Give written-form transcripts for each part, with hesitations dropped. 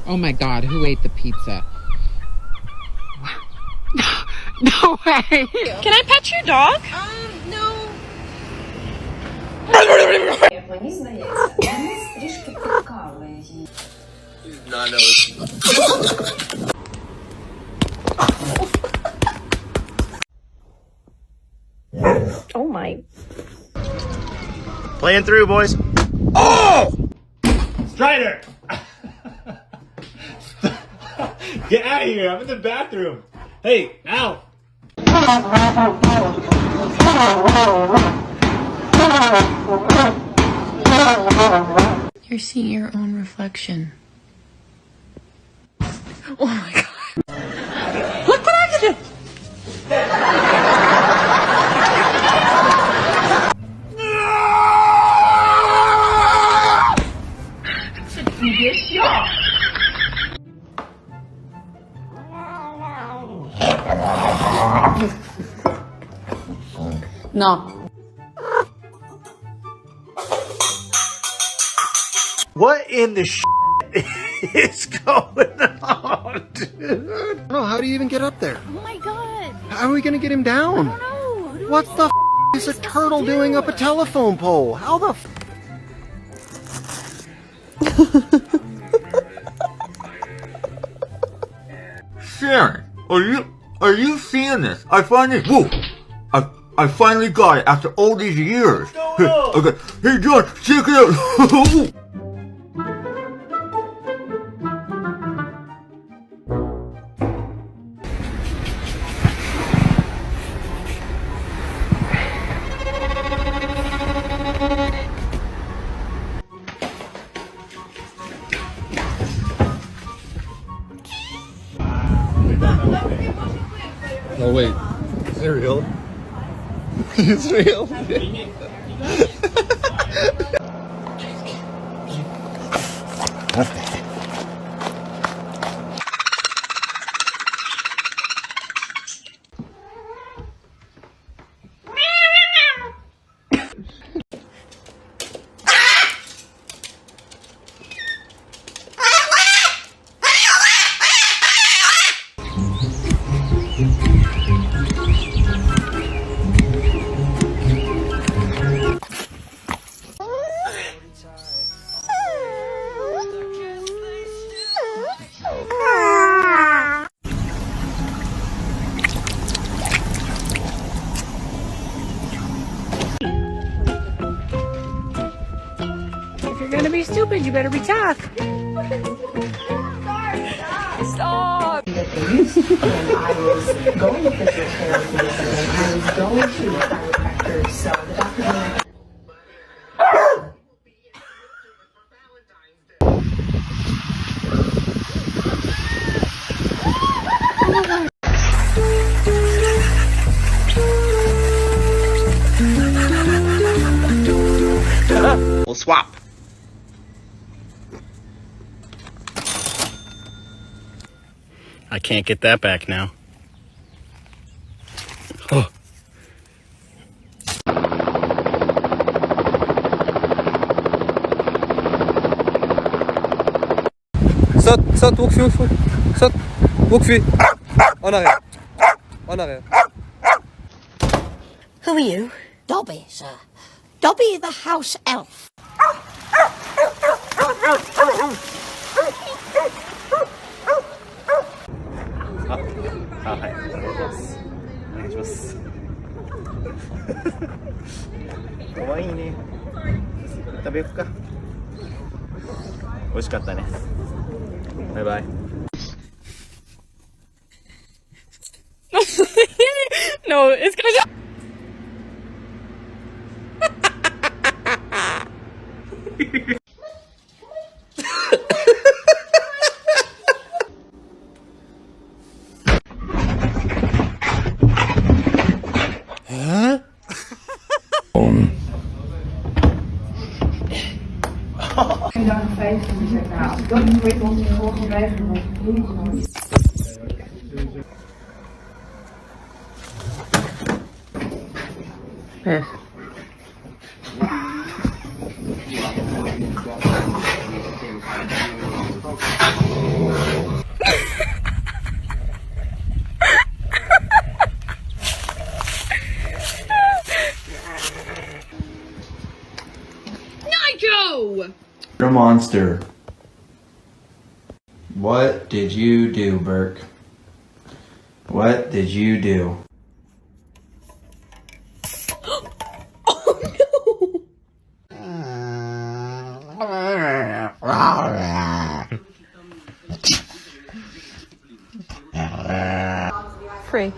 Oh my God, who ate the pizza? No way! Can I pet your dog? No. Oh my. Playing through, boys. Oh! Strider! Get out of here. I'm in the bathroom. Hey, out. You're seeing your own reflection. Oh my God. Look what I can do! No. What in the is going on, dude? No, how do you even get up there? Oh my God. How are we gonna get him down? I don't know. What the is a turtle doing up a telephone pole? How the Sharon, are you seeing this? I finally, I finally got it after all these years. No. Okay, hey John, check it out. Oh wait, is it real? It's real. If you're gonna be stupid, you better be tough. Stop! And I was going to physical therapy and I was going to chiropractor, so the doctor We'll swap. I can't get that back now. Oh. Saute, walk through, saute, walk through. En arrière, en arrière. Who are you? Dobby, sir. Dobby the house elf. No, it's gonna go. Yes. Joe! You're a monster. What did you do, Burke? What did you do? Free.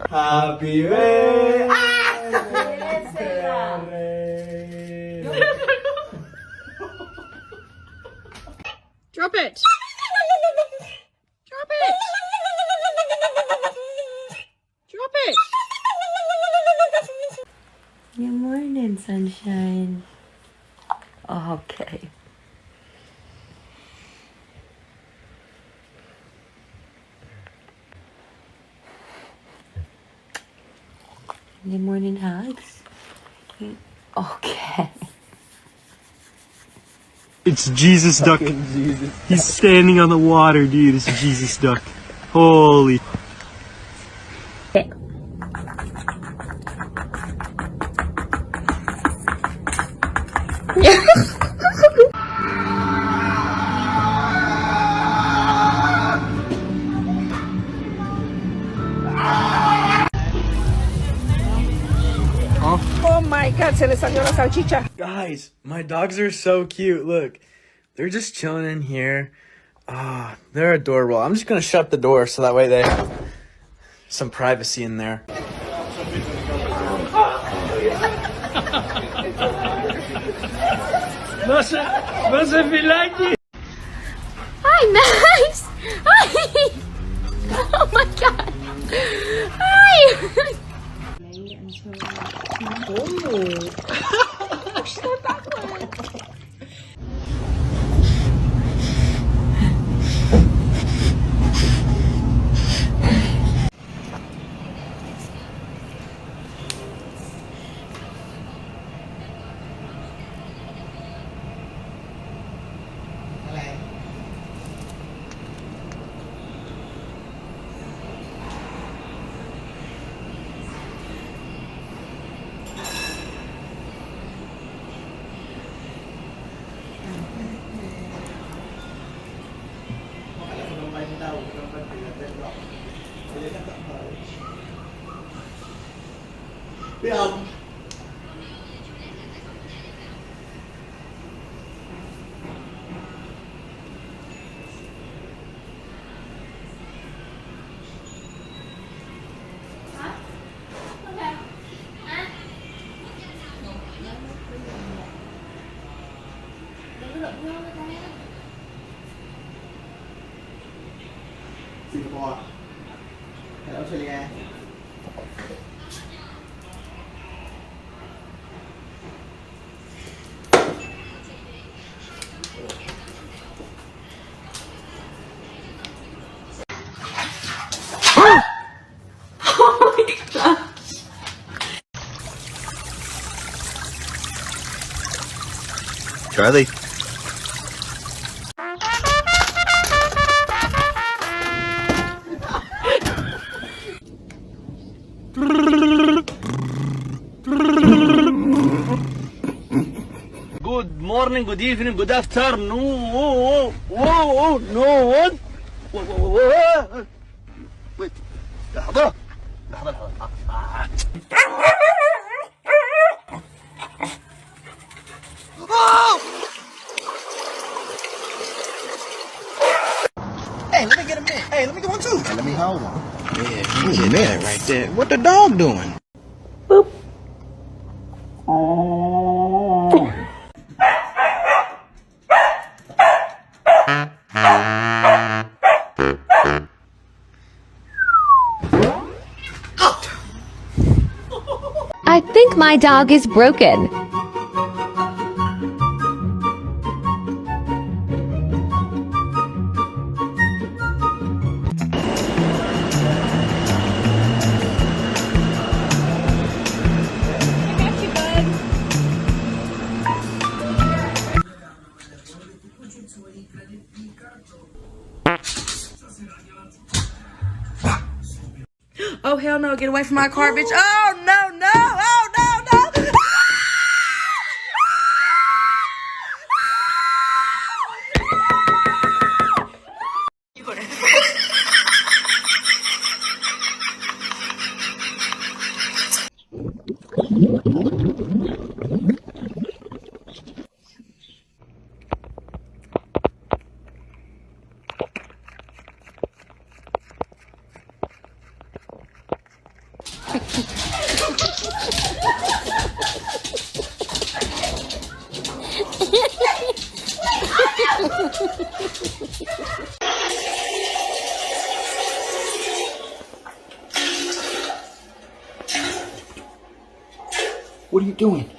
Happy birthday. Drop it. Drop it. Drop it. Good morning, sunshine. Okay. Good morning, hugs. Okay. It's Jesus Duck. He's standing on the water, dude. It's Jesus Duck. Holy. Oh my God, se le salió la salchicha. Guys, my dogs are so cute. Look, they're just chilling in here. Ah, they're adorable. I'm just gonna shut the door so that way they have some privacy in there. Was it be like it? Hi, Max. Hi. Oh my God. Hi. Oh. She's going backward. Singapore. Ở Australia. Charlie. Good morning, good evening, good afternoon. No. Wait. لحظة. Hey, let me get a minute. Hey, let me get one too. Let me hold one. Yeah, you get that right there. What the dog doing? Boop. I think my dog is broken. Oh, hell no. Get away from my car, bitch. Oh, no. What are you doing?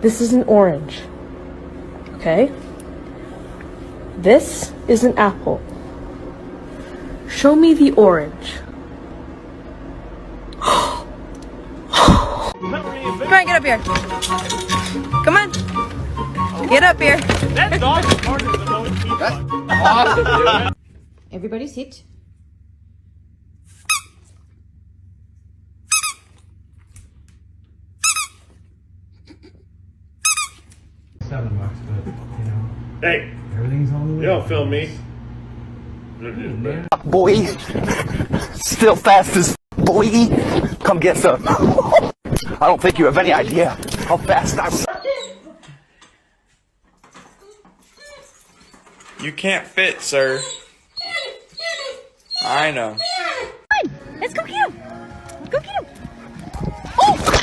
This is an orange. Okay? This is an apple. Show me the orange. Come on, get up here. Come on. Get up here. That dog is smarter than those people. Everybody sit. $7, but you know, Hey, everything's on the way. you don't film me. Boy. Still fast as boy. Come get some. I don't think you have any idea how fast I'm. You can't fit, sir. I know. Let's go get him. Go get him. Oh!